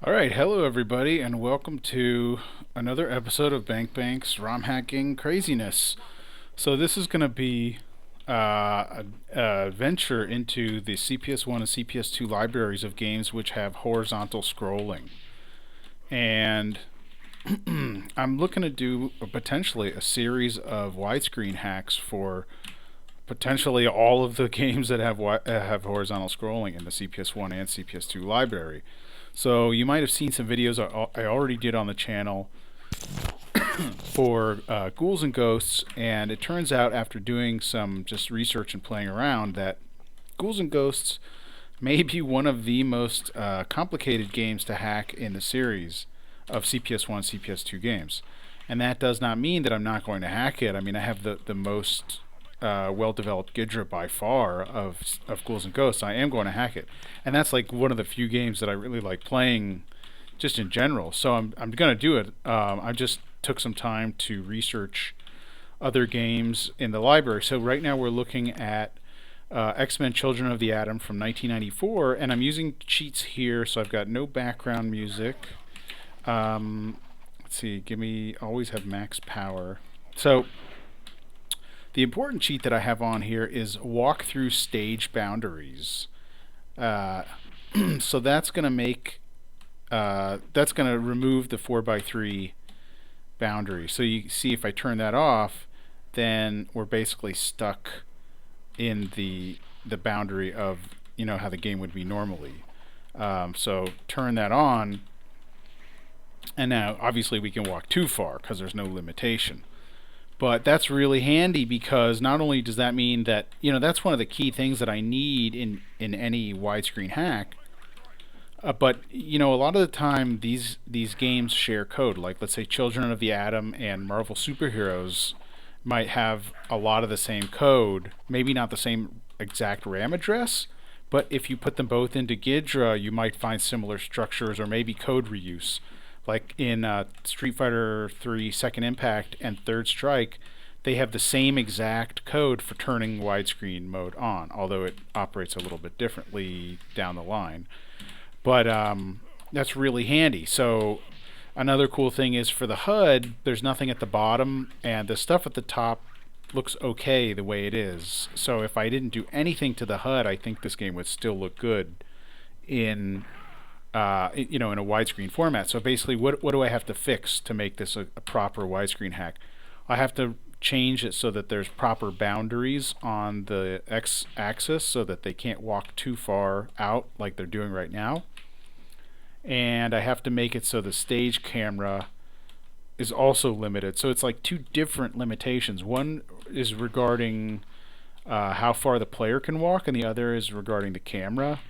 All right, hello everybody, and welcome to another episode of bankbank's ROM hacking craziness. So this is going to be a venture into the CPS1 and CPS2 libraries of games which have horizontal scrolling, and I'm looking to do potentially a series of widescreen hacks for potentially all of the games that have horizontal scrolling in the CPS1 and CPS2 library. So you might have seen some videos I already did on the channel for ghouls and ghosts, and it turns out after doing some just research and playing around that ghouls and ghosts may be one of the most complicated games to hack in the series of CPS1 CPS2 games. And that does not mean that I'm not going to hack it. I mean, I have the most well-developed Gidra by far of ghouls and ghosts. I am going to hack it, and that's like one of the few games that I really like playing, just in general. So I'm going to do it. I just took some time to research other games in the library. So right now we're looking at X-Men: Children of the Atom from 1994, and I'm using cheats here. So I've got no background music. Let's see. Always have max power. So the important cheat that I have on here is walk through stage boundaries. So that's going to remove the 4x3 boundary. So you see, if I turn that off, then we're basically stuck in the boundary of how the game would be normally. So turn that on, and now obviously we can walk too far because there's no limitation. But that's really handy because not only does that mean that, that's one of the key things that I need in any widescreen hack, but, a lot of the time these games share code. Like, let's say Children of the Atom and Marvel Superheroes might have a lot of the same code, maybe not the same exact RAM address, but if you put them both into Gidra, you might find similar structures or maybe code reuse. Like in Street Fighter 3 Second Impact and Third Strike, they have the same exact code for turning widescreen mode on, although it operates a little bit differently down the line. But that's really handy. So another cool thing is for the HUD, there's nothing at the bottom, and the stuff at the top looks okay the way it is. So if I didn't do anything to the HUD, I think this game would still look good in in a widescreen format. So basically, what do I have to fix to make this a proper widescreen hack? I have to change it so that there's proper boundaries on the x-axis so that they can't walk too far out like they're doing right now. And I have to make it so the stage camera is also limited. So it's like two different limitations. One is regarding how far the player can walk, and the other is regarding the camera.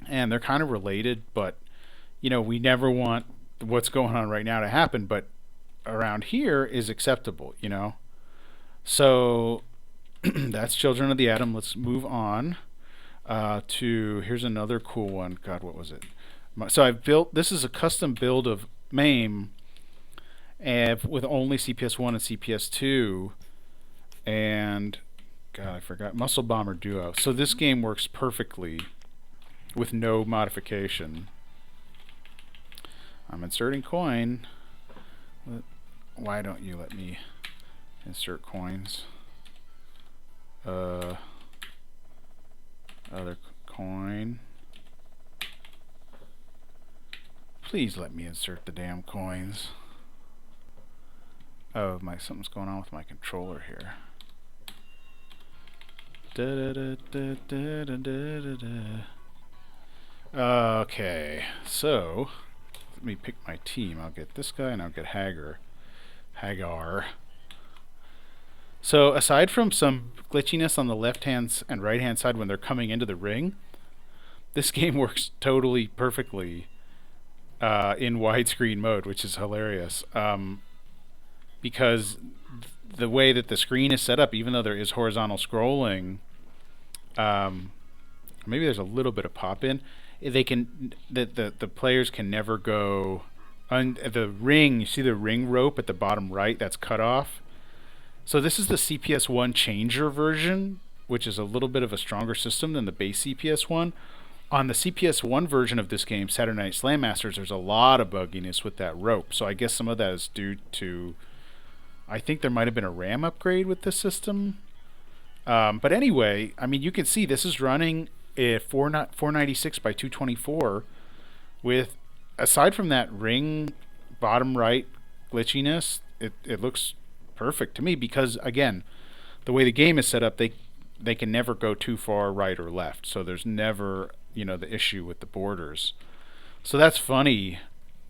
And they're kind of related, but we never want what's going on right now to happen, but around here is acceptable. So that's Children of the Atom. Let's move on to, here's another cool one. God, what was it? So this is a custom build of MAME with only CPS1 and CPS2, and God, I forgot, Muscle Bomber Duo. So this game works perfectly with no modification. I'm inserting coin. Why don't you let me insert coins? Other coin. Please let me insert the damn coins. Oh, something's going on with my controller here. Okay, so let me pick my team. I'll get this guy and I'll get Hagar. So aside from some glitchiness on the left hand and right hand side when they're coming into the ring, this game works totally perfectly in widescreen mode, which is hilarious. Because the way that the screen is set up, even though there is horizontal scrolling, maybe there's a little bit of pop in. The players can never go the ring. You see the ring rope at the bottom right, that's cut off. So this is the CPS1 changer version, which is a little bit of a stronger system than the base CPS1. on the CPS 1 version of this game, Saturday Night Slam Masters, there's a lot of bugginess with that rope. So I guess some of that is due to, I think there might have been a RAM upgrade with this system. But anyway, I mean, you can see this is running at 496 by 224 with, aside from that ring bottom right glitchiness, it looks perfect to me because, again, the way the game is set up, they can never go too far right or left. So there's never, the issue with the borders. So that's funny.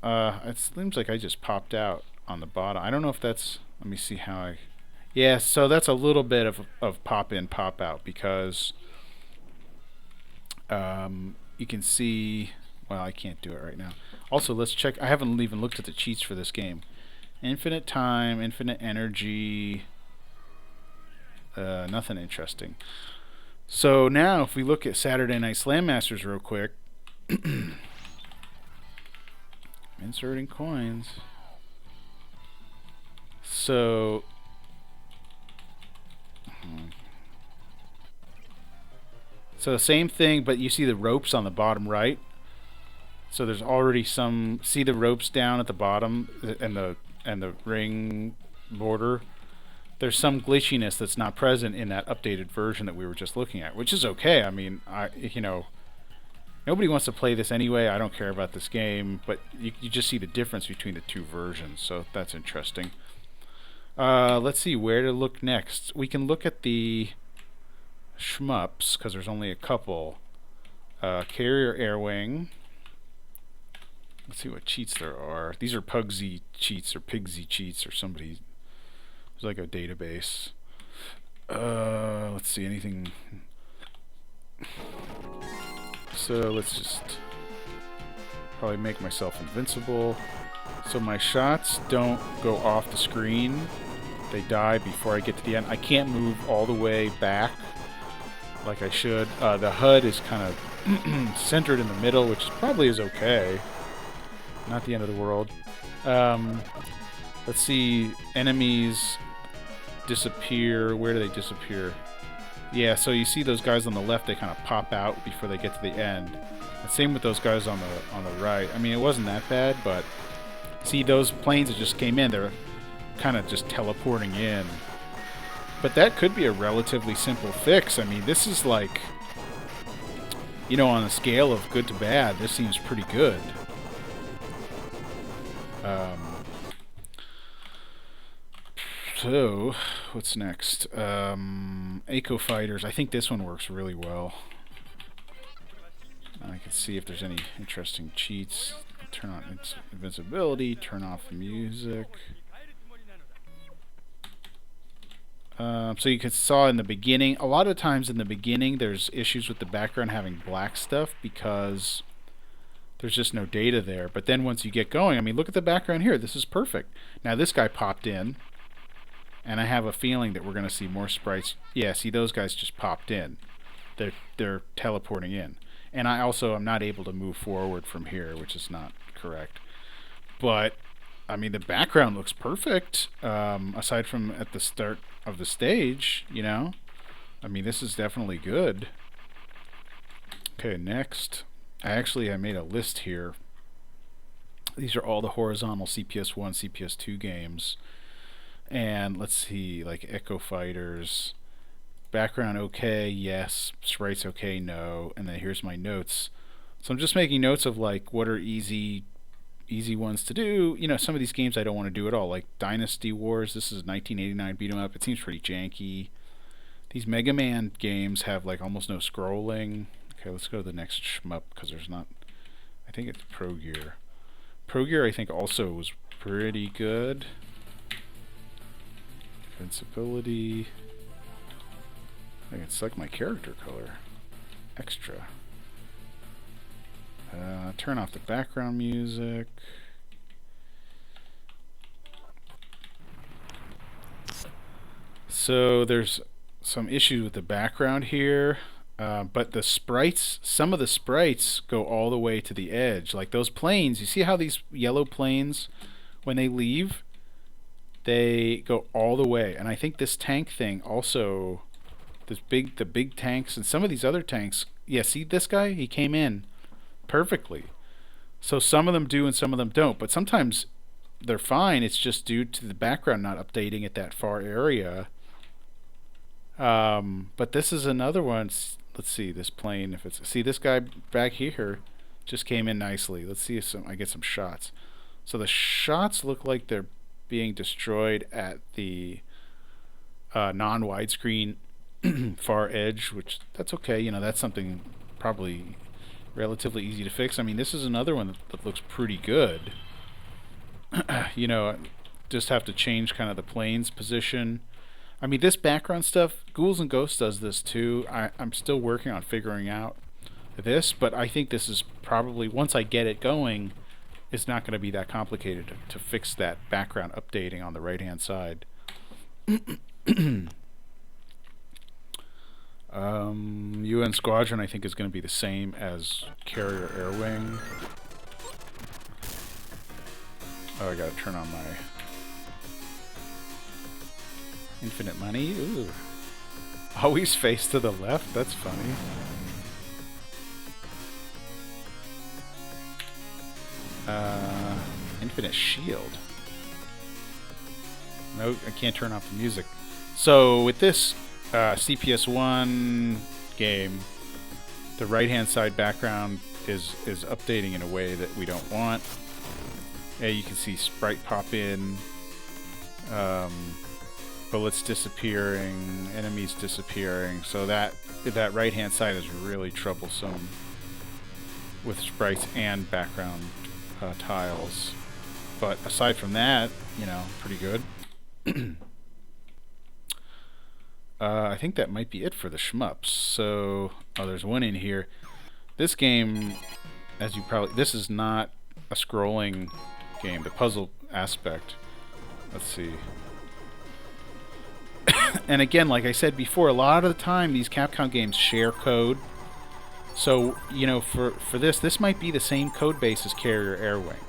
It seems like I just popped out on the bottom. I don't know if that's, let me see how I, yeah, so that's a little bit of pop in, pop out because you can see, well, I can't do it right now. Also, let's check, I haven't even looked at the cheats for this game. Infinite time, infinite energy, nothing interesting. So now if we look at Saturday Night Slam Masters real quick, inserting coins. So same thing, but you see the ropes on the bottom right. So there's already some, see the ropes down at the bottom and the ring border. There's some glitchiness that's not present in that updated version that we were just looking at, which is okay. I mean, nobody wants to play this anyway. I don't care about this game, but you just see the difference between the two versions, so that's interesting. Let's see where to look next. We can look at the shmups, because there's only a couple. Carrier Air Wing. Let's see what cheats there are. These are Pugsy cheats or Pigsy cheats or somebody. There's like a database. Let's see, anything. So let's just probably make myself invincible. So my shots don't go off the screen. They die before I get to the end. I can't move all the way back like I should. The HUD is kind of centered in the middle, which probably is okay. Not the end of the world. Let's see, enemies disappear. Where do they disappear? Yeah, so you see those guys on the left, they kind of pop out before they get to the end. And same with those guys on the right. I mean, it wasn't that bad, but see those planes that just came in, they're kind of just teleporting in. But that could be a relatively simple fix. I mean, this is like, on a scale of good to bad, this seems pretty good. So, what's next? Echo Fighters. I think this one works really well. I can see if there's any interesting cheats. Turn on invincibility, turn off the music. So you saw in the beginning, a lot of times in the beginning there's issues with the background having black stuff because there's just no data there. But then once you get going, I mean, look at the background here. This is perfect. Now this guy popped in, and I have a feeling that we're going to see more sprites. Yeah, see, those guys just popped in. They're teleporting in. And I also am not able to move forward from here, which is not correct. But, I mean, the background looks perfect, aside from at the start of the stage, I mean, this is definitely good. Okay, next. I made a list here. These are all the horizontal CPS 1, CPS 2 games. And let's see, like Echo Fighters. Background okay, yes. Sprites okay, no. And then here's my notes. So I'm just making notes of like what are easy ones to do. Some of these games I don't want to do at all. Like Dynasty Wars, this is 1989 beat 'em up. It seems pretty janky. These Mega Man games have like almost no scrolling. Okay, let's go to the next shmup because there's not. I think it's Pro Gear. Pro Gear I think also was pretty good. Invincibility. I can select my character color. Extra. Turn off the background music. So there's some issues with the background here, but the sprites, some of the sprites go all the way to the edge. Like those planes, you see how these yellow planes, when they leave, they go all the way. And I think this tank thing also the big tanks and some of these other tanks. Yeah, see this guy? He came in perfectly. So some of them do and some of them don't. But sometimes they're fine. It's just due to the background not updating at that far area. But this is another one. Let's see this plane. If it's see this guy back here just came in nicely. Let's see if I get some shots. So the shots look like they're being destroyed at the non-widescreen far edge, which that's okay. You know, that's something probably relatively easy to fix. I mean, this is another one that looks pretty good. You know, just have to change kind of the plane's position. I mean, this background stuff, Ghouls and Ghosts does this too. I'm still working on figuring out this, but I think this is probably, once I get it going, it's not going to be that complicated to fix that background updating on the right-hand side. UN Squadron, I think, is going to be the same as Carrier Air Wing. Oh, I gotta turn on my infinite money. Ooh. Always face to the left? That's funny. Infinite shield. No, I can't turn off the music. So with this CPS 1 game, the right-hand side background is updating in a way that we don't want. Yeah, you can see sprite pop in, bullets disappearing, enemies disappearing. So that right-hand side is really troublesome with sprites and background tiles. But aside from that, you know, pretty good. I think that might be it for the shmups. So, oh, there's one in here. This game, as you probably, this is not a scrolling game. The puzzle aspect. Let's see. And again, like I said before, a lot of the time these Capcom games share code. So, you know, for this might be the same code base as Carrier Air Wing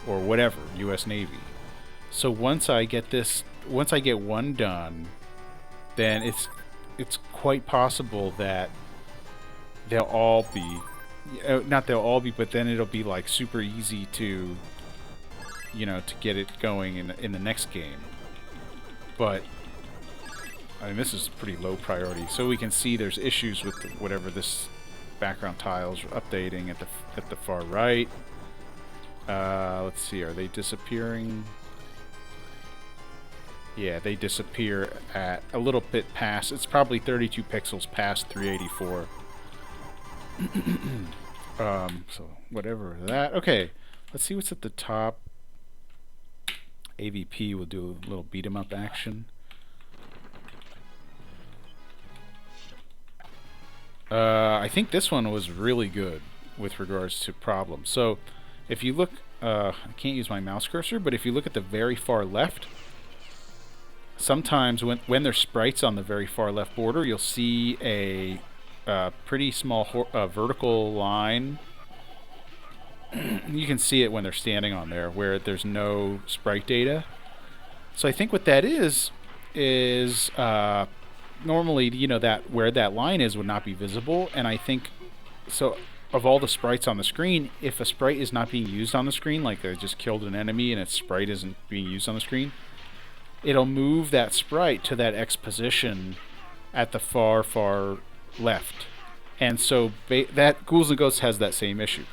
or whatever, US Navy. So once I get one done, then it's quite possible that they'll all be, not they'll all be, but then it'll be like super easy to, you know, to get it going in the next game. But I mean, this is pretty low priority. So we can see there's issues with whatever this background tiles are updating at the far right. Let's see, are they disappearing? Yeah, they disappear at a little bit past. It's probably 32 pixels past 384. So whatever that. Okay, let's see what's at the top. AVP will do a little beat 'em up action. I think this one was really good with regards to problems. So if you look, I can't use my mouse cursor, but if you look at the very far left, sometimes when there's sprites on the very far left border, you'll see a pretty small vertical line. You can see it when they're standing on there where there's no sprite data. So I think what that is normally, you know, that where that line is would not be visible, and I think so. Of all the sprites on the screen, if a sprite is not being used on the screen, like I just killed an enemy and its sprite isn't being used on the screen, it'll move that sprite to that X position at the far left. And so that Ghouls and Ghosts has that same issue.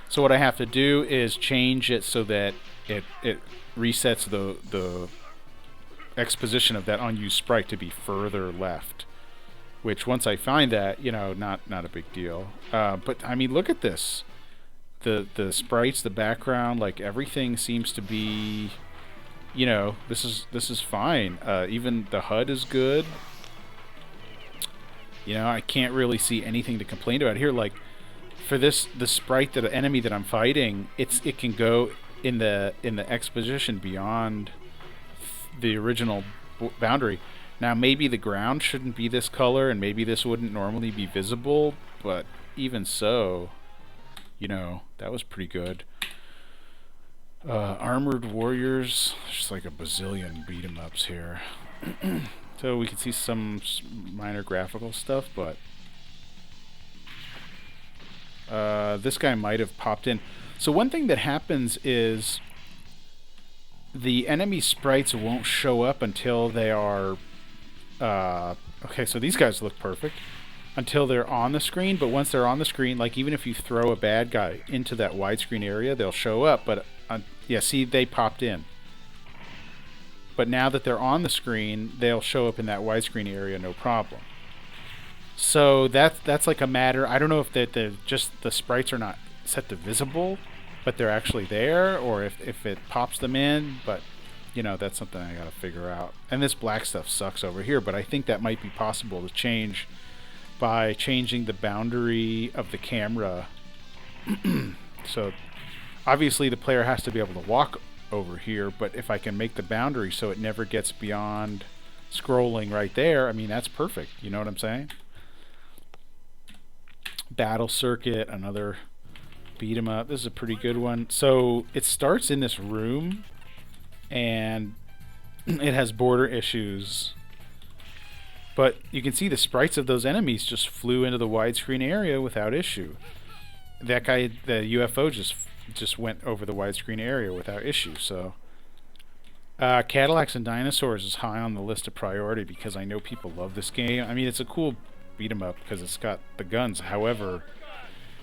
So what I have to do is change it so that it resets the X position of that unused sprite to be further left. Which once I find that, you know, not a big deal. But I mean, look at this. The sprites, the background, like everything seems to be, you know, this is fine. Even the HUD is good. You know, I can't really see anything to complain about here. Like for the sprite, the enemy that I'm fighting, it can go in the X position beyond the original boundary. Now maybe the ground shouldn't be this color, and maybe this wouldn't normally be visible, but even so, you know, that was pretty good. Armored Warriors, just like a bazillion beat 'em ups here. So we can see some minor graphical stuff, but this guy might have popped in. So one thing that happens is the enemy sprites won't show up until they are... okay, so these guys look perfect until they're on the screen, but once they're on the screen, like even if you throw a bad guy into that widescreen area, they'll show up, but yeah, see, they popped in. But now that they're on the screen, they'll show up in that widescreen area, no problem. So that's like a matter. I don't know if they're just the sprites are not set to visible, but they're actually there, or if it pops them in. But you know, that's something I gotta figure out. And this black stuff sucks over here, but I think that might be possible to change by changing the boundary of the camera. So obviously the player has to be able to walk over here, but if I can make the boundary so it never gets beyond scrolling right there, I mean, that's perfect. You know what I'm saying? Battle Circuit, another beat 'em up. This is a pretty good one. So it starts in this room and it has border issues, but you can see the sprites of those enemies just flew into the widescreen area without issue. That guy, the UFO, just went over the widescreen area without issue. So Cadillacs and Dinosaurs is high on the list of priority because I know people love this game. I mean, it's a cool beat 'em up because it's got the guns. However,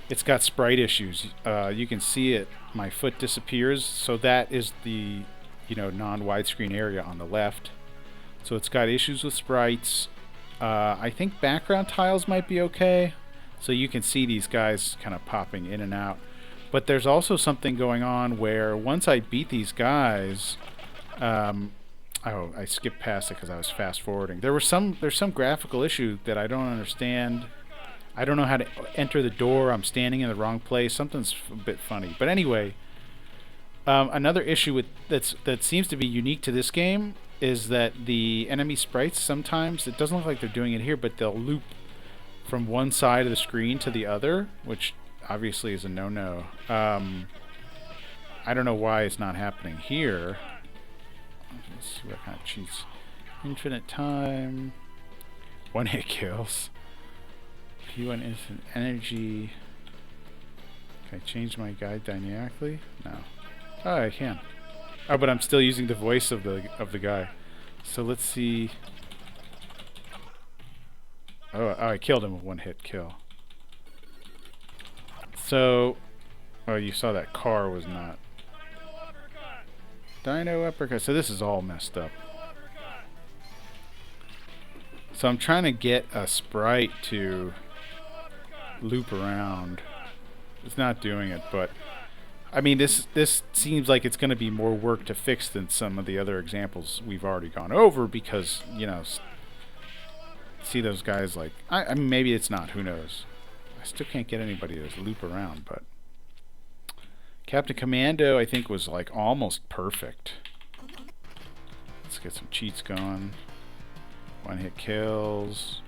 it's got sprite issues. You can see it. My foot disappears, so that is the non-widescreen area on the left. So it's got issues with sprites. I think background tiles might be okay. So you can see these guys kind of popping in and out. But there's also something going on where once I beat these guys, oh, I skipped past it because I was fast forwarding. There's some graphical issue that I don't understand. I don't know how to enter the door. I'm standing in the wrong place. Something's a bit funny. But anyway, another issue that seems to be unique to this game is that the enemy sprites sometimes, it doesn't look like they're doing it here, but they'll loop from one side of the screen to the other, which obviously is a no-no. I don't know why it's not happening here. Let's see what kind of cheats. Infinite time. One hit kills. P1 instant energy. Can I change my guide dynamically? No. Oh, I can. Oh, but I'm still using the voice of the guy. So let's see. Oh, I killed him with one hit kill. So, oh, you saw that car was not. Dino uppercut. So this is all messed up. So I'm trying to get a sprite to loop around. It's not doing it, but I mean, this seems like it's going to be more work to fix than some of the other examples we've already gone over because, you know, see those guys like... I mean, maybe it's not. Who knows? I still can't get anybody to loop around, but... Captain Commando, I think, was like almost perfect. Let's get some cheats going. One hit kills.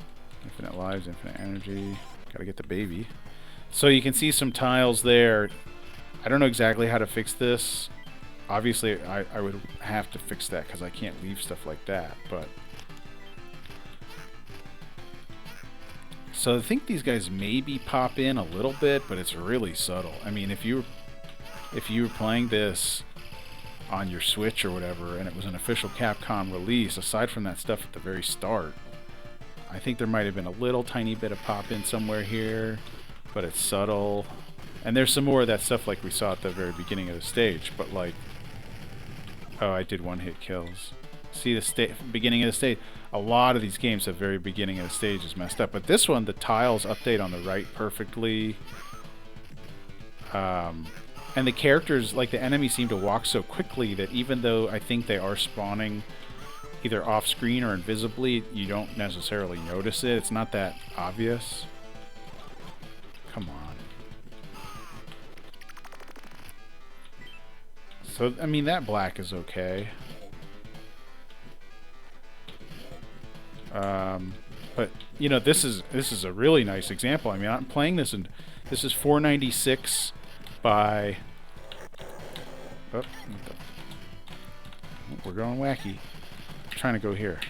Infinite lives, infinite energy. Gotta get the baby. So you can see some tiles there. I don't know exactly how to fix this. Obviously, I would have to fix that because I can't leave stuff like that, but... So I think these guys maybe pop in a little bit, but it's really subtle. I mean, if you were playing this on your Switch or whatever, and it was an official Capcom release, aside from that stuff at the very start, I think there might have been a little tiny bit of pop in somewhere here, but it's subtle. And there's some more of that stuff like we saw at the very beginning of the stage, but like... Oh, I did one hit kills. See the beginning of the stage? A lot of these games, the very beginning of the stage is messed up. But this one, the tiles update on the right perfectly. And the characters, like the enemies, seem to walk so quickly that even though I think they are spawning either off-screen or invisibly, you don't necessarily notice it. It's not that obvious. Come on. So, I mean, that black is okay. But, you know, this is a really nice example. I mean, I'm playing this, and this is 496 by... Oh, we're going wacky. I'm trying to go here.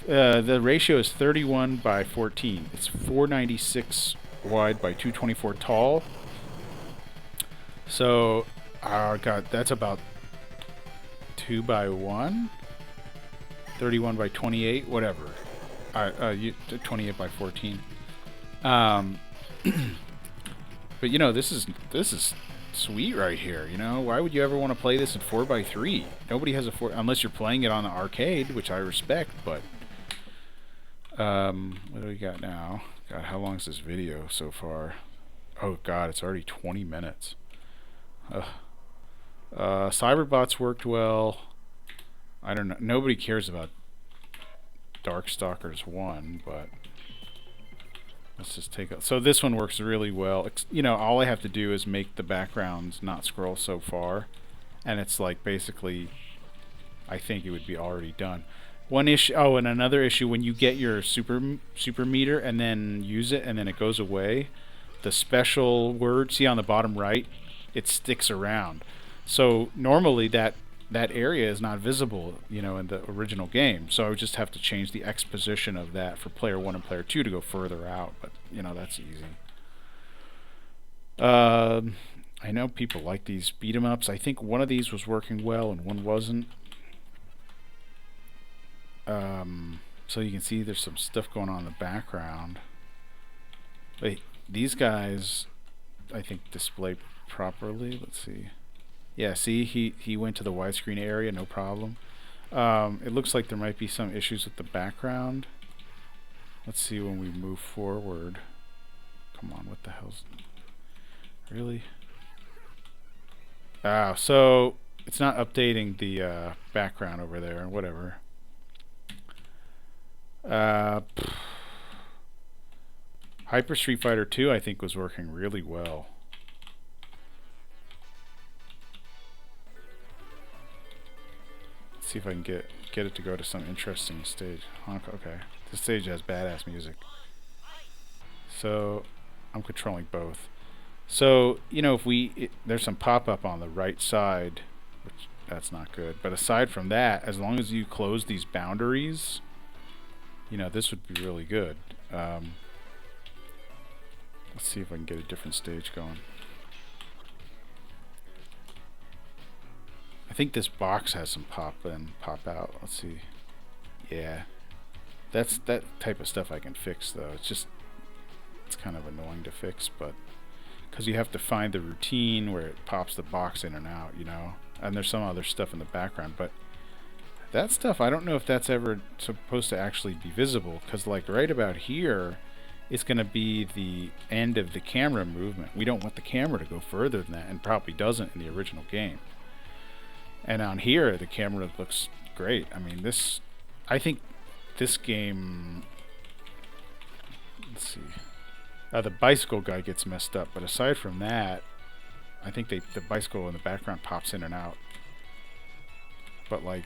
The ratio is 31 by 14. It's 496 wide by 224 tall. So, God, that's about 2 by 1. 31 by 28, whatever. 28 by 14. But you know, this is sweet right here. You know, why would you ever want to play this in 4 by 3? Nobody has a 4 unless you're playing it on the arcade, which I respect. But what do we got now? God, how long is this video so far? Oh God, it's already 20 minutes. Cyberbots worked well. I don't know. Nobody cares about Darkstalkers 1, but let's just take a... So this one works really well. You know, all I have to do is make the backgrounds not scroll so far, and it's like basically, I think it would be already done. One issue... Oh, and another issue, when you get your super meter and then use it and then it goes away, the special word, see on the bottom right, it sticks around. So normally that area is not visible, you know, in the original game. So I would just have to change the X position of that for player 1 and player 2 to go further out. But, you know, that's easy. I know people like these beat 'em ups. I think one of these was working well and one wasn't. So you can see there's some stuff going on in the background. But these guys, I think, display properly. Let's see. Yeah, see, he went to the widescreen area, no problem. It looks like there might be some issues with the background. Let's see when we move forward. Come on, what the hell's... Really? Ah, so it's not updating the background over there, whatever. Hyper Street Fighter 2, I think, was working really well. See if I can get it to go to some interesting stage. Okay, this stage has badass music. So I'm controlling both. So you know, if there's some pop-up on the right side, which that's not good. But aside from that, as long as you close these boundaries, you know, this would be really good. Let's see if I can get a different stage going. I think this box has some pop in, pop out. Let's see. Yeah. That type of stuff I can fix, though. It's kind of annoying to fix, but because you have to find the routine where it pops the box in and out, you know. And there's some other stuff in the background, but that stuff, I don't know if that's ever supposed to actually be visible, because like right about here, it's going to be the end of the camera movement. We don't want the camera to go further than that, and probably doesn't in the original game. And on here, the camera looks great. I mean, I think this game... Let's see. The bicycle guy gets messed up, but aside from that, I think the bicycle in the background pops in and out. But like...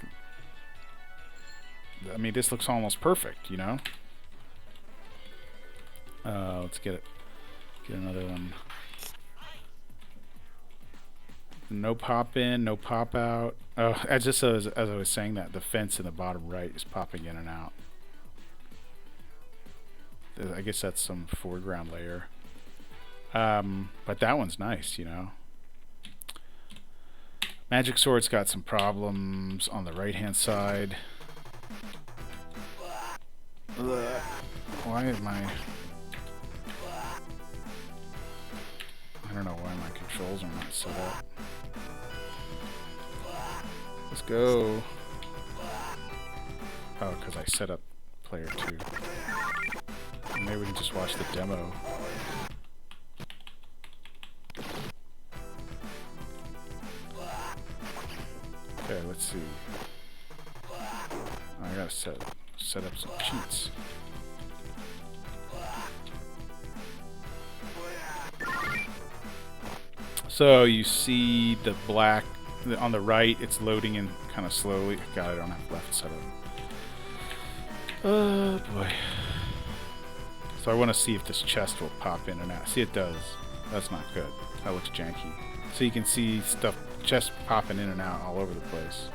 I mean, this looks almost perfect, you know? Let's get another one. No pop in, no pop out. Oh, as I was saying that, the fence in the bottom right is popping in and out. I guess that's some foreground layer. But that one's nice, you know. Magic Sword's got some problems on the right-hand side. Why am I don't know why my controls are not set up. Let's go. Oh, because I set up player 2. Maybe we can just watch the demo. Okay, let's see. I gotta set up some cheats. So you see the black on the right, it's loading in kind of slowly. God, I don't have left set up. Oh boy. So I want to see if this chest will pop in and out. See, it does. That's not good. That looks janky. So you can see stuff, chest popping in and out all over the place.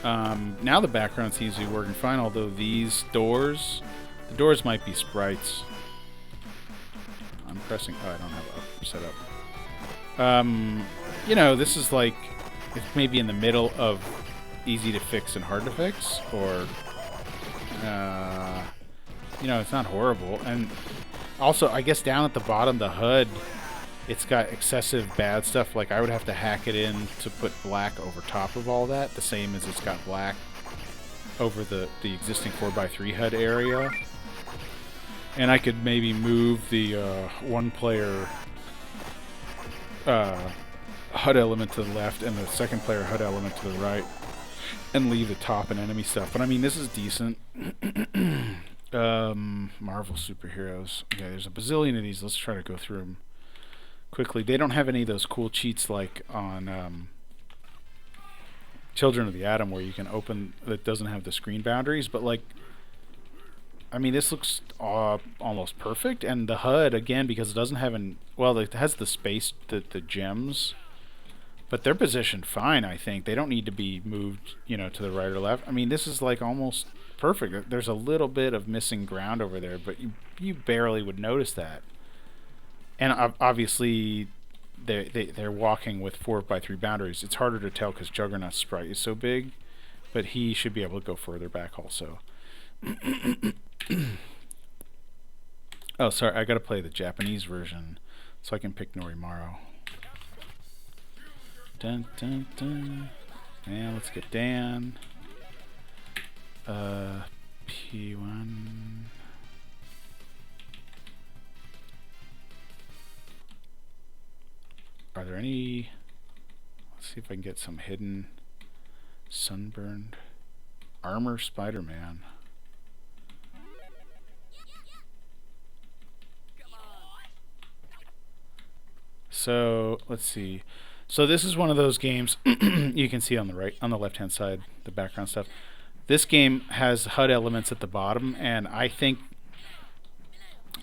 Now the background seems to be working fine, although these doors, the doors might be sprites. I'm pressing, oh, I don't have up set up. You know, this is like, it's maybe in the middle of easy to fix and hard to fix, or, you know, it's not horrible. And also, I guess down at the bottom, the HUD, it's got excessive bad stuff. Like, I would have to hack it in to put black over top of all that, the same as it's got black over the existing 4x3 HUD area. And I could maybe move the one-player HUD element to the left and the second-player HUD element to the right and leave the top and enemy stuff. But, I mean, this is decent. Marvel superheroes. Okay, there's a bazillion of these. Let's try to go through them quickly. They don't have any of those cool cheats like on Children of the Atom where you can open, that doesn't have the screen boundaries, but like, I mean, this looks almost perfect. And the HUD, again, because it doesn't have well, it has the space, the gems, but they're positioned fine, I think. They don't need to be moved, you know, to the right or left. I mean, this is like almost perfect. There's a little bit of missing ground over there, but you barely would notice that. And obviously, they're walking with 4x3 boundaries. It's harder to tell because Juggernaut's sprite is so big, but he should be able to go further back also. Oh, sorry, I gotta play the Japanese version so I can pick Norimaru. Dun dun dun. And let's get Dan. P1. Are there any? Let's see if I can get some hidden sunburned armor Spider-Man. So let's see. So this is one of those games you can see on the right, on the left-hand side, the background stuff. This game has HUD elements at the bottom, and I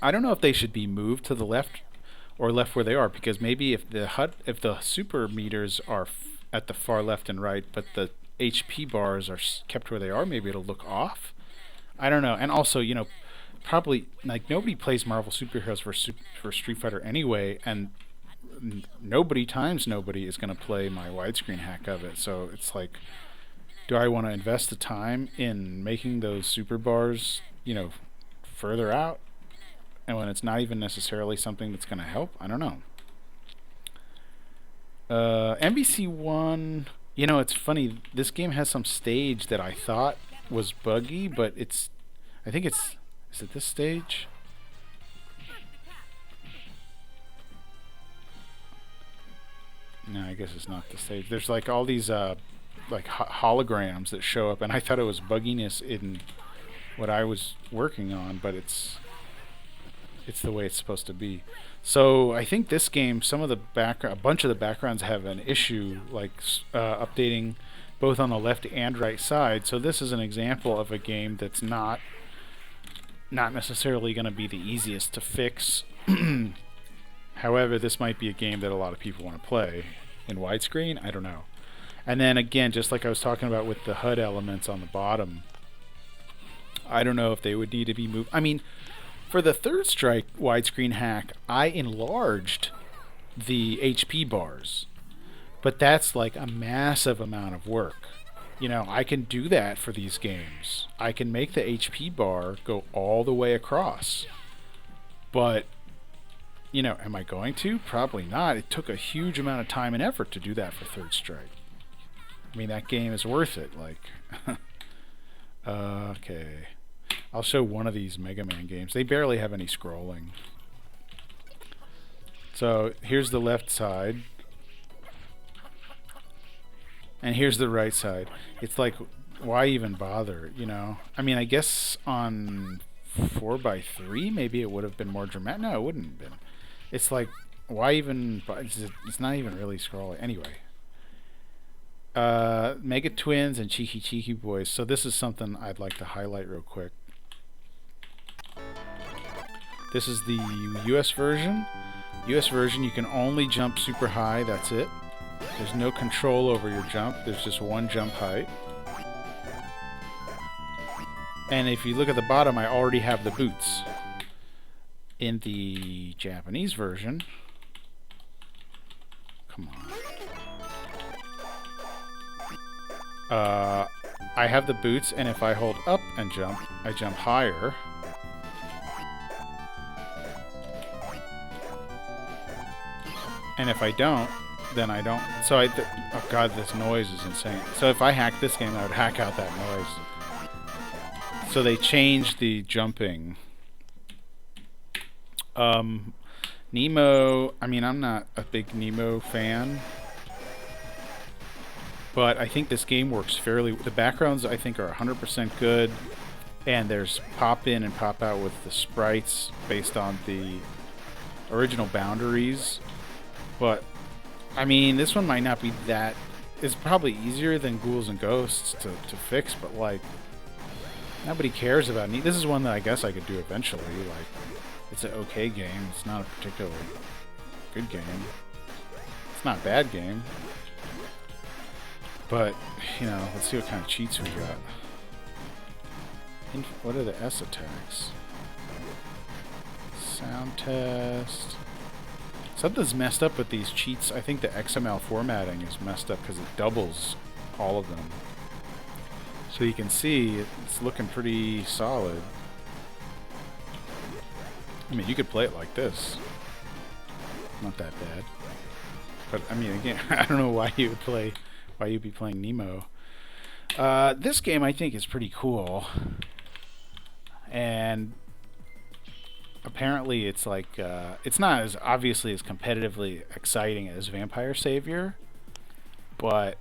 don't know if they should be moved to the left or left where they are, because maybe if the super meters are at the far left and right, but the HP bars are kept where they are, maybe it'll look off. I don't know. And also, you know, probably like nobody plays Marvel superheroes for Street Fighter anyway, and nobody times nobody is going to play my widescreen hack of it. So it's like, do I want to invest the time in making those super bars, you know, further out, and when it's not even necessarily something that's going to help? I don't know. MBC1, you know, it's funny. This game has some stage that I thought was buggy, but I think is it this stage? No, I guess it's not the stage. There's like all these like holograms that show up, and I thought it was bugginess in what I was working on, but it's the way it's supposed to be. So I think this game, a bunch of the backgrounds have an issue, like updating both on the left and right side. So this is an example of a game that's not necessarily going to be the easiest to fix. However, this might be a game that a lot of people want to play in widescreen. I don't know. And then again, just like I was talking about with the HUD elements on the bottom, I don't know if they would need to be moved. I mean, for the Third Strike widescreen hack, I enlarged the HP bars, but that's like a massive amount of work. You know, I can do that for these games. I can make the HP bar go all the way across, but you know, am I going to? Probably not. It took a huge amount of time and effort to do that for Third Strike. I mean, that game is worth it. Like, okay. I'll show one of these Mega Man games. They barely have any scrolling. So, here's the left side. And here's the right side. It's like, why even bother, you know? I mean, I guess on 4x3, maybe it would have been more dramatic. No, it wouldn't have been. It's like, why even? It's not even really scrolling. Anyway, Mega Twins and Cheeky Cheeky Boys. So this is something I'd like to highlight real quick. This is the US version. US version, you can only jump super high. That's it. There's no control over your jump. There's just one jump height. And if you look at the bottom, I already have the boots. In the Japanese version, come on. I have the boots, and if I hold up and jump, I jump higher. And if I don't, then I don't. So oh god, this noise is insane. So if I hacked this game, I would hack out that noise. So they changed the jumping. Nemo, I mean, I'm not a big Nemo fan, but I think this game works fairly. The backgrounds, I think, are 100% good, and there's pop in and pop out with the sprites based on the original boundaries. But I mean, this one might not be that. It's probably easier than Ghouls and Ghosts to fix, but like, nobody cares about it. This is one that I guess I could do eventually. Like, it's an okay game. It's not a particularly good game. It's not a bad game. But, you know, let's see what kind of cheats we got. What are the S attacks? Sound test. Something's messed up with these cheats. I think the XML formatting is messed up because it doubles all of them. So you can see it's looking pretty solid. I mean, you could play it like this. Not that bad. But I mean, again, I don't know why you'd be playing Nemo. This game I think is pretty cool. And apparently it's like it's not as obviously as competitively exciting as Vampire Savior, but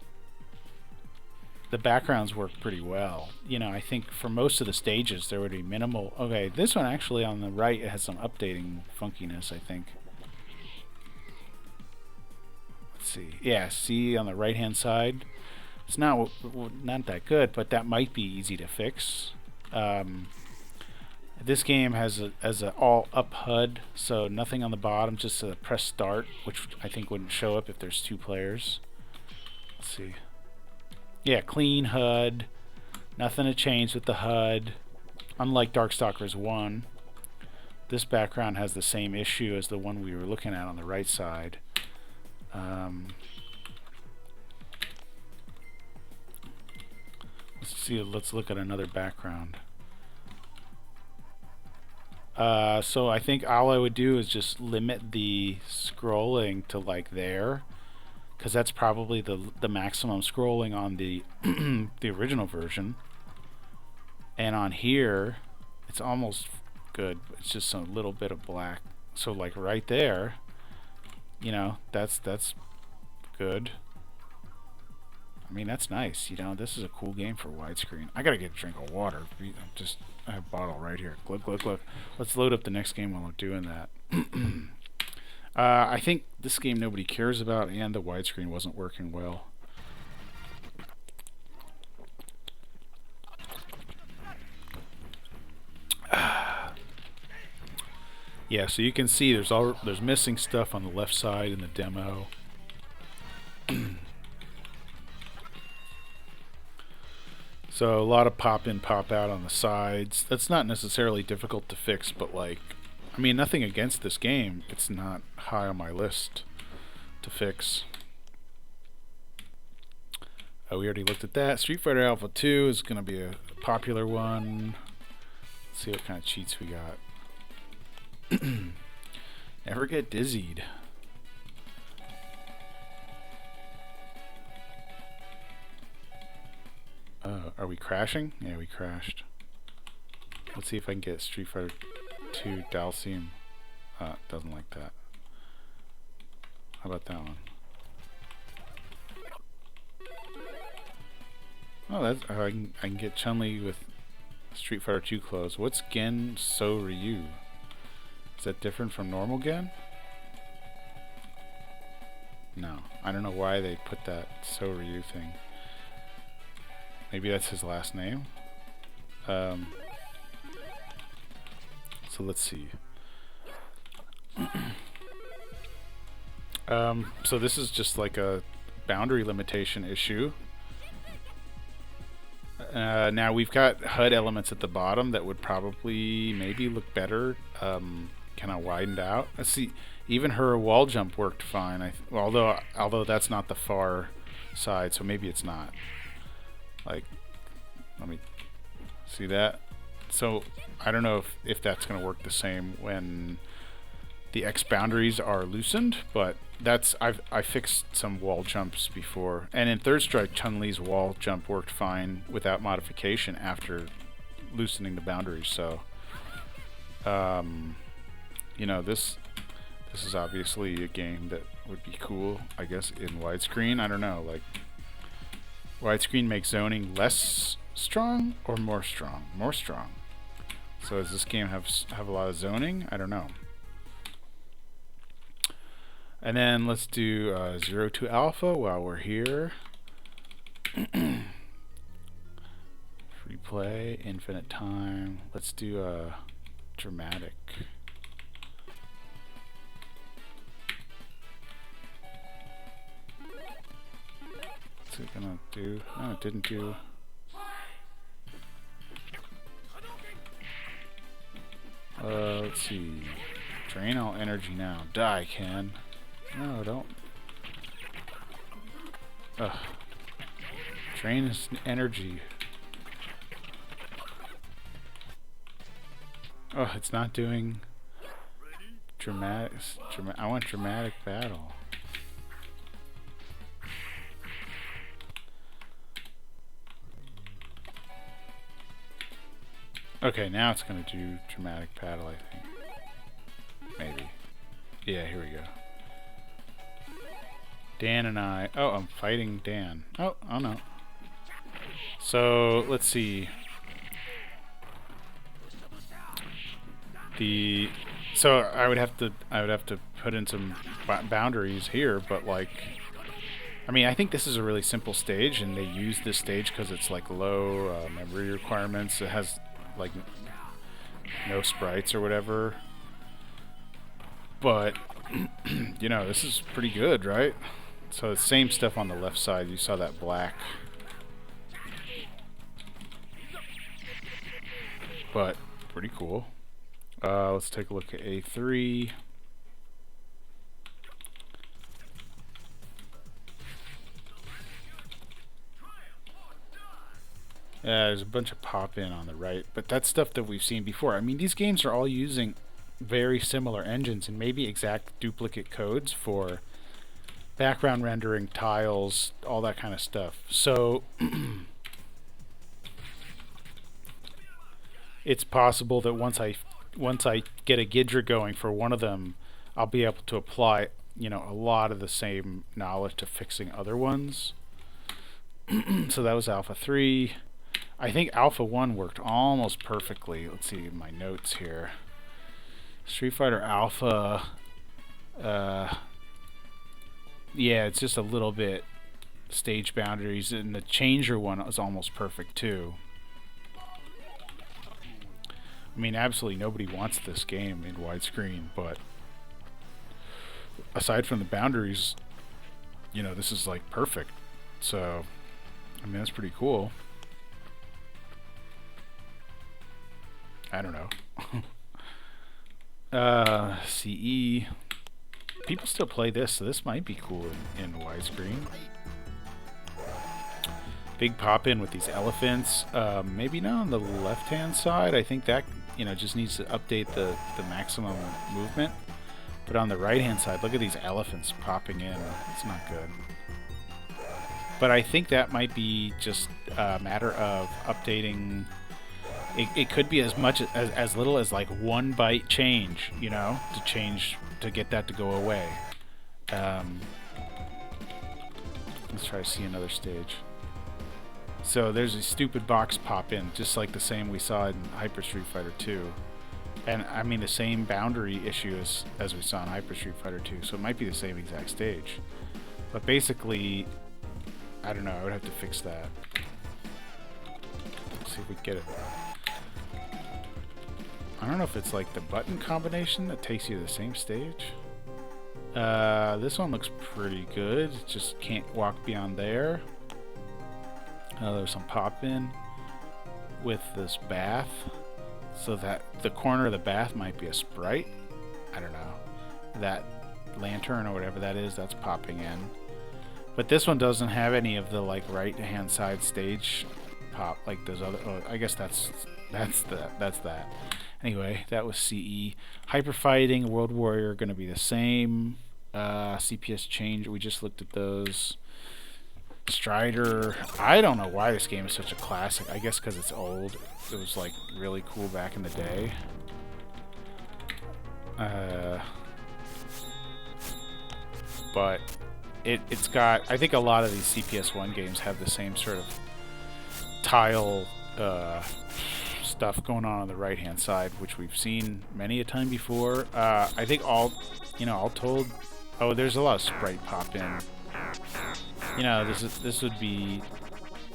the backgrounds work pretty well. You know, I think for most of the stages there would be minimal. Okay, this one actually on the right, it has some updating funkiness, I think. Let's see. Yeah, see on the right hand side, it's not that good, but that might be easy to fix. This game has a all up HUD, so nothing on the bottom, just a press start, which I think wouldn't show up if there's two players. Let's see. Yeah, clean HUD. Nothing to change with the HUD. Unlike Darkstalkers 1, this background has the same issue as the one we were looking at on the right side. Let's see. Let's look at another background. So I think all I would do is just limit the scrolling to like there, because that's probably the maximum scrolling on the the original version. And on here, it's almost good. It's just a little bit of black. So like right there, you know, that's good. I mean, that's nice. You know, this is a cool game for widescreen. I gotta get a drink of water. I have a bottle right here. Glug, glug, glug. Let's load up the next game while I'm doing that. I think this game nobody cares about, and the widescreen wasn't working well. Yeah, so you can see there's missing stuff on the left side in the demo. So a lot of pop in, pop out on the sides. That's not necessarily difficult to fix, but like, I mean, nothing against this game. It's not high on my list to fix. We already looked at that. Street Fighter Alpha 2 is going to be a popular one. Let's see what kind of cheats we got. Never get dizzied. Are we crashing? Yeah, we crashed. Let's see if I can get Street Fighter 2 Dalcium. Doesn't like that. How about that one? Oh, that's I can get Chun-Li with Street Fighter 2 clothes. What's Gen So Ryu? Is that different from normal Gen? No, I don't know why they put that So Ryu thing. Maybe that's his last name. So let's see. So this is just like a boundary limitation issue. Now we've got HUD elements at the bottom that would probably maybe look better, kind of widened out. Let's see, even her wall jump worked fine. Although that's not the far side, so maybe it's not. Like, let me see that. So I don't know if that's going to work the same when the X boundaries are loosened, but I fixed some wall jumps before, and in Third Strike, Chun-Li's wall jump worked fine without modification after loosening the boundaries. So, you know, this is obviously a game that would be cool, I guess, in widescreen. I don't know, like, widescreen makes zoning less strong or more strong? More strong. So does this game have a lot of zoning? I don't know. And then let's do 0 to alpha while we're here. Free play, infinite time. Let's do dramatic. What's it gonna do? No, it didn't do. Let's see. Drain all energy now. Die, Ken. No, don't. Ugh. Drain his energy. Oh, it's not doing dramatic. I want dramatic battle. Okay, now it's gonna do dramatic battle, I think. Maybe. Yeah, here we go. Dan and I... Oh, I'm fighting Dan. Oh no. So, let's see. So I would have to put in some boundaries here, but like, I mean, I think this is a really simple stage, and they use this stage because it's like low memory requirements. It has like no sprites or whatever. But you know, this is pretty good, right? So the same stuff on the left side. You saw that black. But pretty cool. Let's take a look at A3. Yeah, there's a bunch of pop-in on the right, but that's stuff that we've seen before. I mean, these games are all using very similar engines and maybe exact duplicate codes for background rendering, tiles, all that kind of stuff. So it's possible that once I get a Gidra going for one of them, I'll be able to apply, you know, a lot of the same knowledge to fixing other ones. So that was Alpha 3. I think Alpha 1 worked almost perfectly. Let's see my notes here. Street Fighter Alpha, yeah, it's just a little bit stage boundaries, and the Changer one was almost perfect too. I mean, absolutely nobody wants this game in widescreen, but aside from the boundaries, you know, this is like perfect. So, I mean, that's pretty cool. I don't know. CE. People still play this, so this might be cool in widescreen. Big pop in with these elephants. Maybe not on the left-hand side. I think that, you know, just needs to update the maximum movement. But on the right-hand side, look at these elephants popping in. It's not good. But I think that might be just a matter of updating. It could be as much as little as like 1 byte change, you know, to get that to go away. Let's try to see another stage. So there's a stupid box pop in, just like the same we saw in Hyper Street Fighter 2. And I mean the same boundary issue as we saw in Hyper Street Fighter 2, so it might be the same exact stage. But basically, I don't know, I would have to fix that. Let's see if we get it. I don't know if it's like the button combination that takes you to the same stage. This one looks pretty good. Just can't walk beyond there. There's some pop in. with this bath, so that the corner of the bath might be a sprite. I don't know. That lantern or whatever that is, that's popping in. But this one doesn't have any of the like right hand side stage pop like those other. Oh, I guess that's that. Anyway, that was CE. Hyper Fighting, World Warrior going to be the same. CPS change, we just looked at those. Strider, I don't know why this game is such a classic. I guess because it's old. It was like really cool back in the day. But it's got, I think a lot of these CPS1 games have the same sort of tile stuff going on the right hand side, which we've seen many a time before. I think all told, oh, there's a lot of sprite pop in. You know, this would be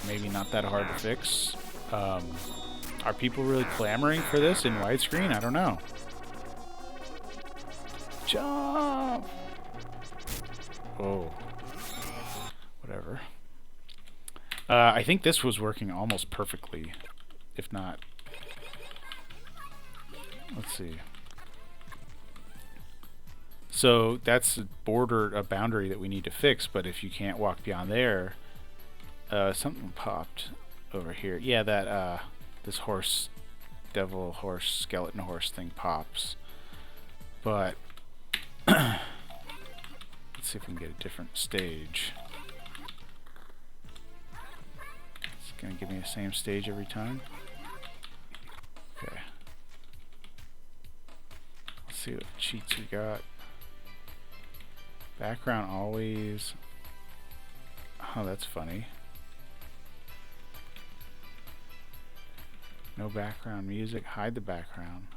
maybe not that hard to fix. Are people really clamoring for this in widescreen? I don't know. Jump! Oh. Whatever. I think this was working almost perfectly. If not... Let's see. So that's a boundary that we need to fix, but if you can't walk beyond there... something popped over here. Yeah, that, this horse, devil horse, skeleton horse thing pops. But... let's see if we can get a different stage. It's gonna give me the same stage every time. Okay. Let's see what cheats we got. Background always. Oh, that's funny. No background music. Hide the background.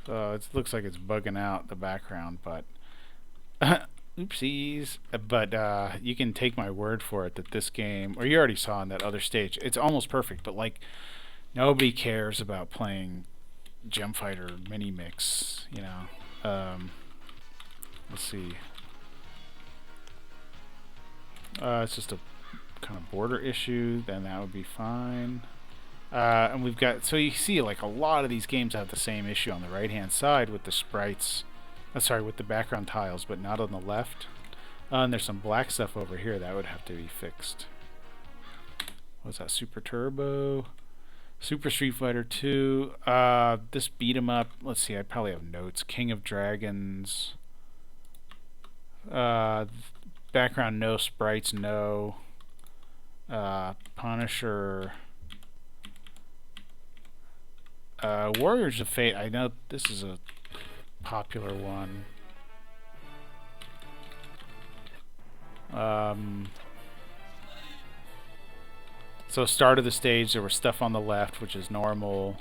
So it looks like it's bugging out the background, but oopsies. But you can take my word for it that this game, or you already saw in that other stage, it's almost perfect. But like, nobody cares about playing Gem Fighter Mini Mix. You know. Let's see. It's just a kind of border issue. Then that would be fine. And we've got, so you see like a lot of these games have the same issue on the right hand side with the sprites, with the background tiles, but not on the left. And there's some black stuff over here that would have to be fixed. What's that? Super Turbo, Super Street Fighter 2. This beat 'em up. Let's see, I probably have notes. King of Dragons. Background no, sprites no. Punisher. Warriors of Fate, I know this is a popular one. So start of the stage, there was stuff on the left, which is normal.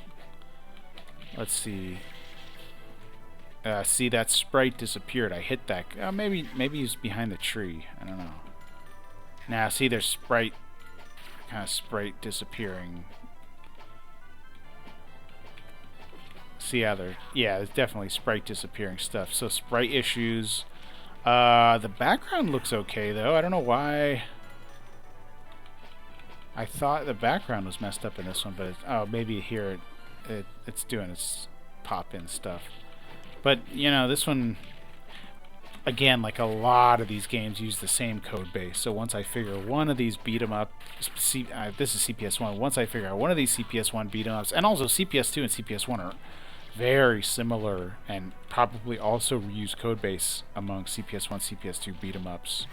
Let's see. See, that sprite disappeared. I hit that. Maybe he's behind the tree. I don't know. Now, see, there's sprite disappearing. See how they're... Yeah, it's definitely sprite disappearing stuff. So sprite issues. The background looks okay, though. I don't know why. I thought the background was messed up in this one, but it's, oh, maybe here it's doing its pop-in stuff. But, you know, this one, again, like a lot of these games use the same code base. So once I figure one of these beat 'em up, this is CPS1. Once I figure out one of these CPS1 beat 'em ups, and also CPS2 and CPS1 are very similar and probably also reuse code base among CPS1, CPS2 beat 'em ups.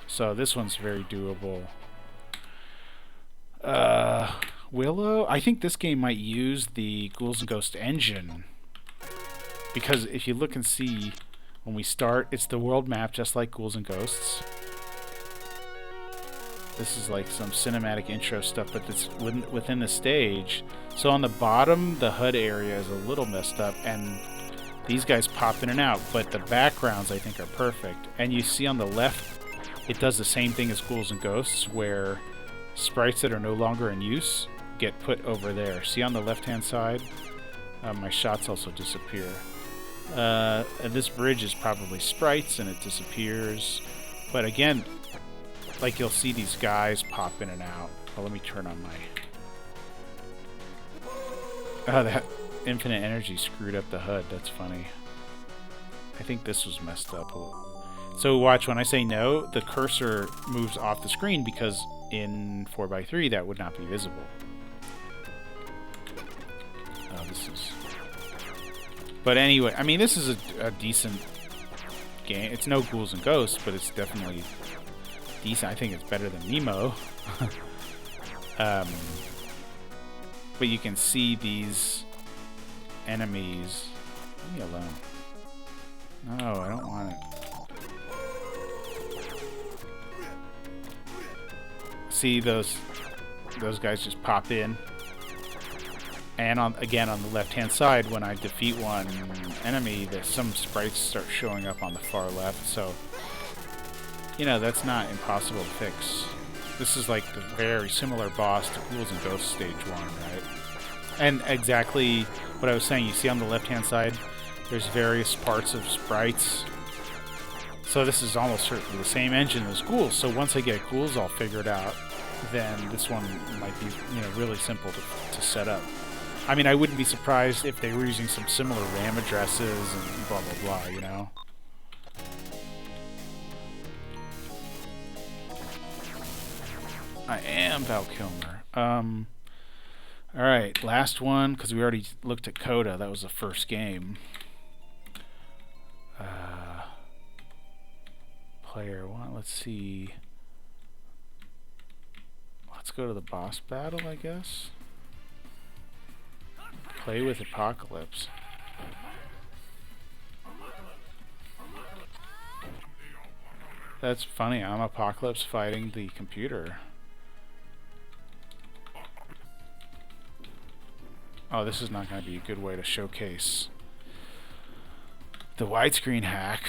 So this one's very doable. Willow, I think this game might use the Ghouls and Ghosts engine. Because if you look and see, when we start, it's the world map just like Ghouls and Ghosts. This is like some cinematic intro stuff, but it's within the stage. So on the bottom, the HUD area is a little messed up, and these guys pop in and out, but the backgrounds, I think, are perfect. And you see on the left, it does the same thing as Ghouls and Ghosts, where sprites that are no longer in use get put over there. See on the left-hand side? My shots also disappear. And this bridge is probably sprites and it disappears. But again, like you'll see these guys pop in and out. Well, let me turn on my Oh, that infinite energy screwed up the HUD. That's funny. I think this was messed up a little. So watch, when I say no, the cursor moves off the screen because in 4x3 that would not be visible. Oh, this is... But anyway, I mean, this is a decent game. It's no Ghouls and Ghosts, but it's definitely decent. I think it's better than Nemo. But you can see these enemies... Leave me alone. No, I don't want it. See those guys just pop in, and again on the left hand side, when I defeat one enemy, there's some sprites start showing up on the far left. So that's not impossible to fix. This is like the very similar boss to Ghouls and Ghosts stage 1, right? And exactly what I was saying, you see on the left hand side there's various parts of sprites. So this is almost certainly the same engine as Ghouls. So once I get Ghouls all figured out, then this one might be, really simple to set up. I mean, I wouldn't be surprised if they were using some similar RAM addresses and blah, blah, blah, I am Val Kilmer. Alright, last one, because we already looked at Coda. That was the first game. Player one, let's see. Let's go to the boss battle, I guess. Play with Apocalypse. That's funny, I'm Apocalypse fighting the computer. Oh, this is not going to be a good way to showcase the widescreen hack.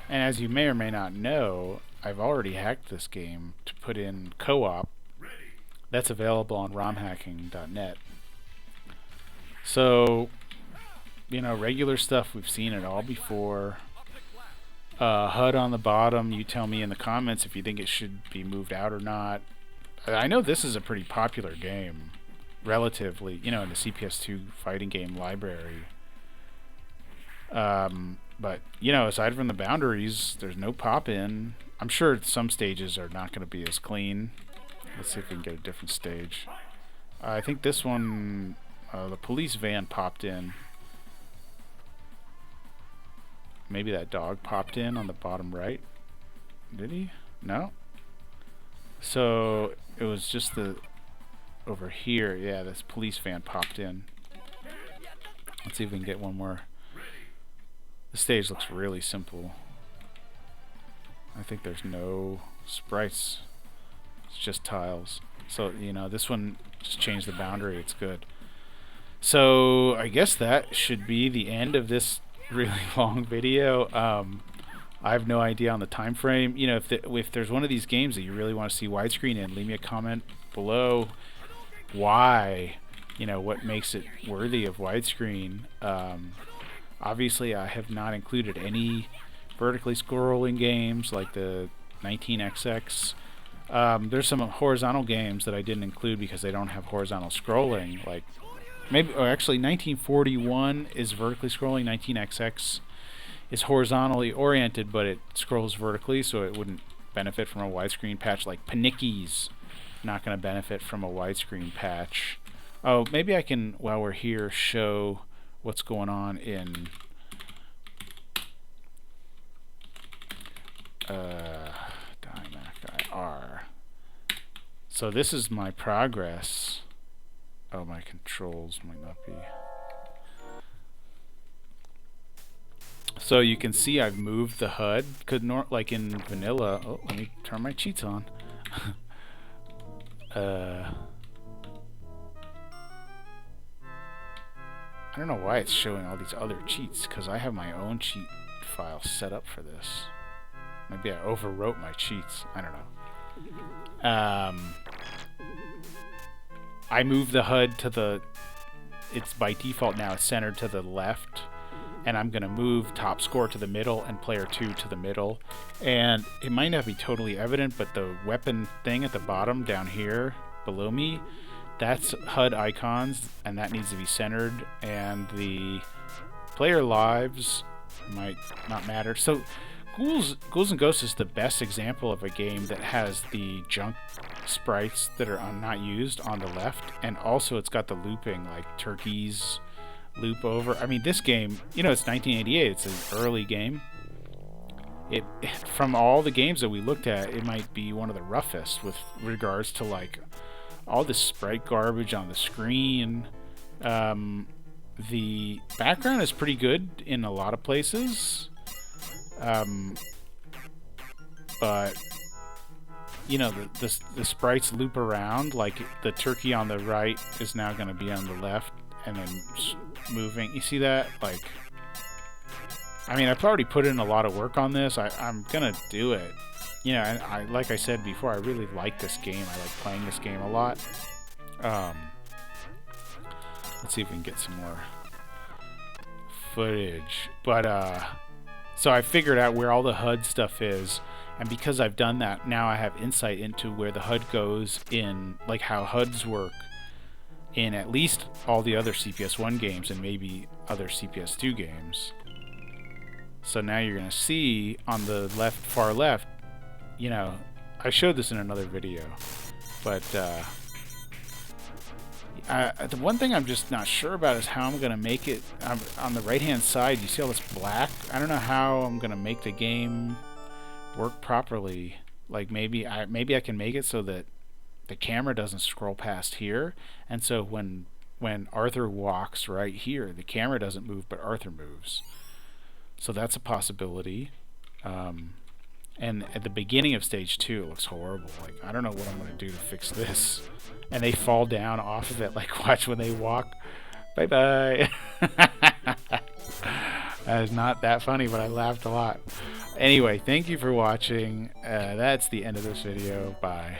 And as you may or may not know, I've already hacked this game to put in co-op. That's available on romhacking.net. So, regular stuff, we've seen it all before. HUD on the bottom, you tell me in the comments if you think it should be moved out or not. I know this is a pretty popular game, relatively, in the CPS2 fighting game library. But, aside from the boundaries, there's no pop-in. I'm sure some stages are not going to be as clean. Let's see if we can get a different stage. I think this one, the police van popped in. Maybe that dog popped in on the bottom right. Did he? No? So, it was just over here. Yeah, this police van popped in. Let's see if we can get one more. The stage looks really simple. I think there's no sprites. It's just tiles. So, this one just changed the boundary. It's good. So, I guess that should be the end of this really long video. I have no idea on the time frame. If there's one of these games that you really want to see widescreen in, leave me a comment below. Why? What makes it worthy of widescreen? Obviously, I have not included any vertically scrolling games like the 19XX. There's some horizontal games that I didn't include because they don't have horizontal scrolling. Like actually, 1941 is vertically scrolling. 19XX is horizontally oriented, but it scrolls vertically, so it wouldn't benefit from a widescreen patch. Like Panicki's not going to benefit from a widescreen patch. Oh, maybe I can, while we're here, show what's going on in IR. So this is my progress. Oh, my controls might not be. So you can see I've moved the HUD, like in vanilla. Oh, let me turn my cheats on. I don't know why it's showing all these other cheats, because I have my own cheat file set up for this. Maybe I overwrote my cheats. I don't know. I moved the HUD to the... It's by default now, it's centered to the left. and I'm going to move top score to the middle and player 2 to the middle. And it might not be totally evident, but the weapon thing at the bottom down here below me, that's HUD icons, and that needs to be centered, and the player lives might not matter. So Ghouls and Ghosts is the best example of a game that has the junk sprites that are not used on the left, and also it's got the looping, like turkeys loop over. I mean, this game, you know, it's 1988. It's an early game. From all the games that we looked at, it might be one of the roughest with regards to like all the sprite garbage on the screen. The background is pretty good in a lot of places. But you know, the sprites loop around, like the turkey on the right is now going to be on the left and then moving. You see that? Like, I mean, I've already put in a lot of work on this. I'm going to do it. You know, and like I said before, I really like this game. I like playing this game a lot. Let's see if we can get some more footage. But, so I figured out where all the HUD stuff is, and because I've done that, now I have insight into where the HUD goes in, like how HUDs work in at least all the other CPS1 games and maybe other CPS2 games. So now you're going to see on the left, far left, you know, I showed this in another video, but the one thing I'm just not sure about is how I'm going to make it. On the right hand side, you see all this black? I don't know how I'm going to make the game work properly. Like maybe I can make it so that the camera doesn't scroll past here, and so when Arthur walks right here, the camera doesn't move but Arthur moves. So that's a possibility. And at the beginning of stage 2, it looks horrible. Like, I don't know what I'm going to do to fix this. And they fall down off of it. Like, watch when they walk. Bye-bye. That is not that funny, but I laughed a lot. Anyway, thank you for watching. That's the end of this video. Bye.